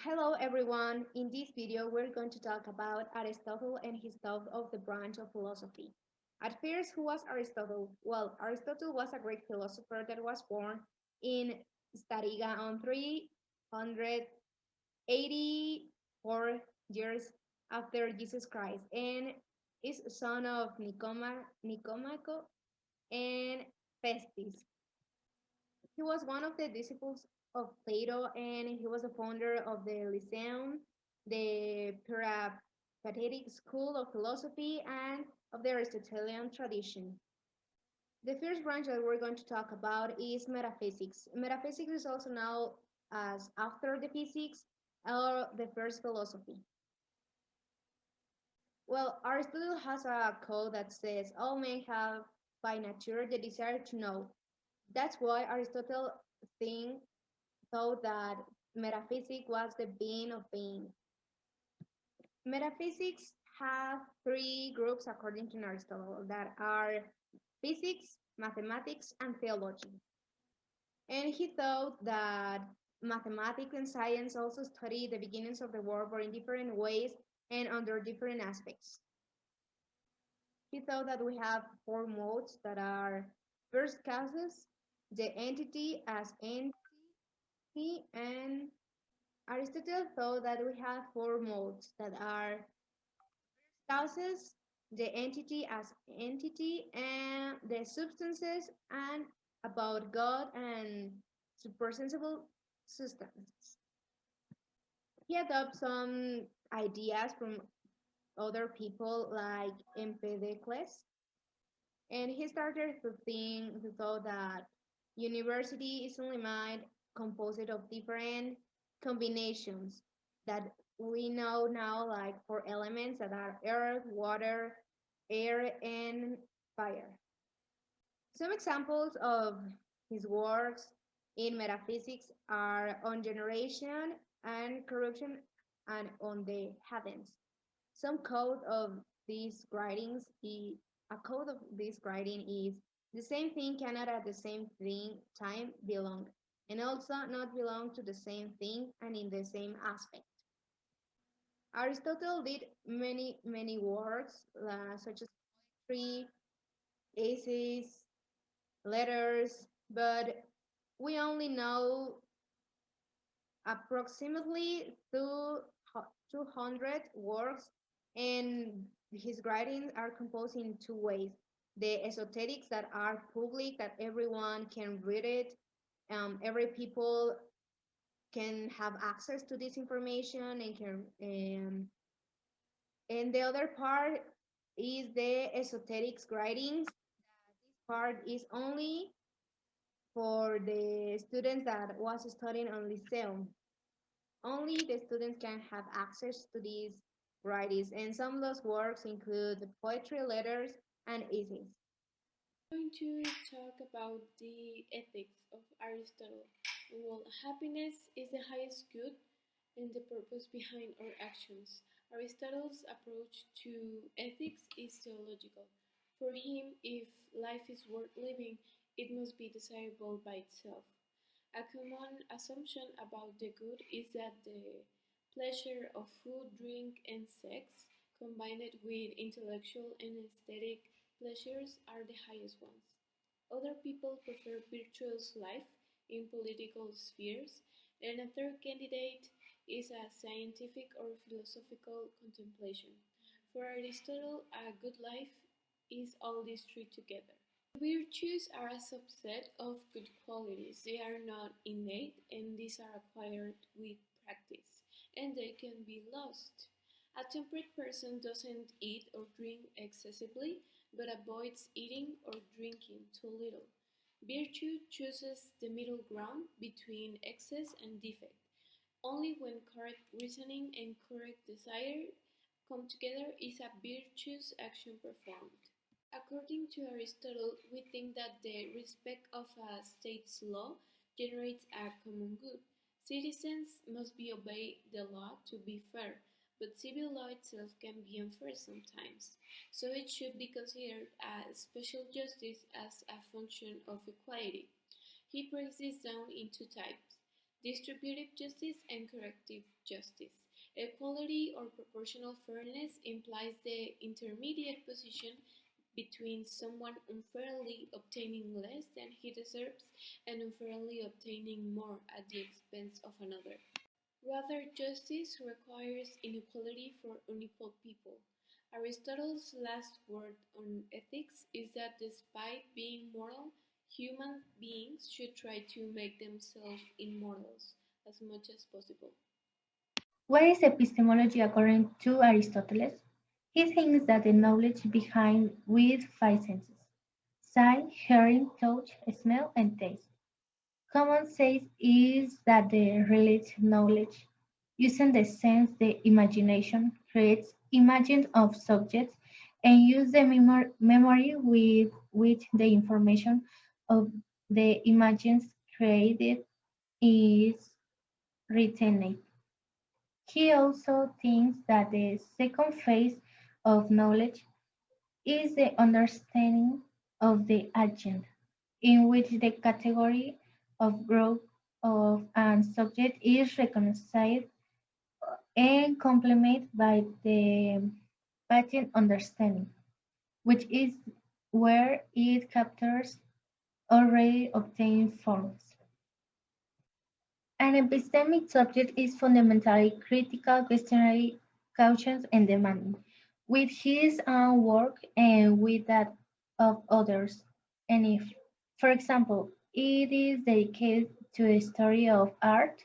Hello everyone. In this video, we're going to talk about Aristotle and his thought of the branch of philosophy. At first, who was Aristotle? Well, Aristotle was a Greek philosopher that was born in Stariga on 384 years after Jesus Christ and is son of Nicomaco and Festis. He was one of the disciples of Plato, and he was a founder of the Lyceum, the Peripatetic school of philosophy, and of the Aristotelian tradition. The first branch that we're going to talk about is metaphysics. Metaphysics is also known as after the physics or the first philosophy. Well, Aristotle has a quote that says, all men have by nature the desire to know. That's why Aristotle think thought that metaphysics was the being of being. Metaphysics have three groups according to Aristotle that are physics, mathematics, and theology. And he thought that mathematics and science also study the beginnings of the world, but in different ways and under different aspects. He thought that we have four modes that are first causes, the entity as entity, and Aristotle thought that we have four modes that are causes, the entity as entity, and the substances, and about God and supersensible substances. He adopted some ideas from other people like Empedocles, and he started to thought that university is only mind composed of different combinations that we know now, like four elements that are earth, water, air, and fire. Some examples of his works in metaphysics are on generation and corruption and on the heavens. Some code of these writings, a code of this writing is the same thing cannot at the same thing time belong, and also not belong to the same thing and in the same aspect. Aristotle did many works such as poetry, essays, letters, but we only know approximately 200 works, and his writings are composed in two ways. The esoterics that are public, that everyone can read it, every people can have access to this information and can and the other part is the esoterics writings. This part is only for the students that was studying on Lyceum. Only the students can have access to these writings, and some of those works include poetry, letters, and essays. I'm going to talk about the ethics of Aristotle. Well, happiness is the highest good and the purpose behind our actions. Aristotle's approach to ethics is theological. For him, if life is worth living, it must be desirable by itself. A common assumption about the good is that the pleasure of food, drink, and sex, combined with intellectual and aesthetic pleasures, are the highest ones. Other people prefer virtuous life in political spheres, and a third candidate is a scientific or philosophical contemplation. For Aristotle, a good life is all these three together. Virtues are a subset of good qualities. They are not innate, and these are acquired with practice, and they can be lost. A temperate person doesn't eat or drink excessively, but avoids eating or drinking too little. Virtue chooses the middle ground between excess and defect. Only when correct reasoning and correct desire come together is a virtuous action performed. According to Aristotle, we think that the respect of a state's law generates a common good. Citizens must be obey the law to be fair, but civil law itself can be unfair sometimes. So it should be considered a special justice as a function of equality. He breaks this down into types. distributive justice, and corrective justice. Equality or proportional fairness implies the intermediate position between someone unfairly obtaining less than he deserves and unfairly obtaining more at the expense of another. Rather, justice requires inequality for unequal people. Aristotle's last word on ethics is that despite being moral, human beings should try to make themselves immortals as much as possible. What is epistemology according to Aristotle? He thinks that the knowledge behind with five senses sight, hearing, touch, smell, and taste. Common sense is that the related knowledge, using the sense, the imagination, creates images of subjects and use the memory with which the information of the images created is retained. He also thinks that the second phase of knowledge is the understanding of the agent, in which the category of group of and subject is recognized and complemented by the patent understanding, which is where it captures already obtained forms. An epistemic subject is fundamentally critical, questioning, cautious, and demanding, with his own work and with that of others. And if, for example, it is dedicated to a story of art,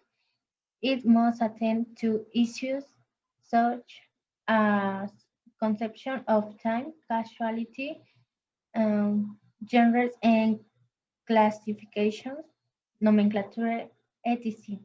it must attend to issues such as conception of time, causality, genres and classifications, nomenclature, etc.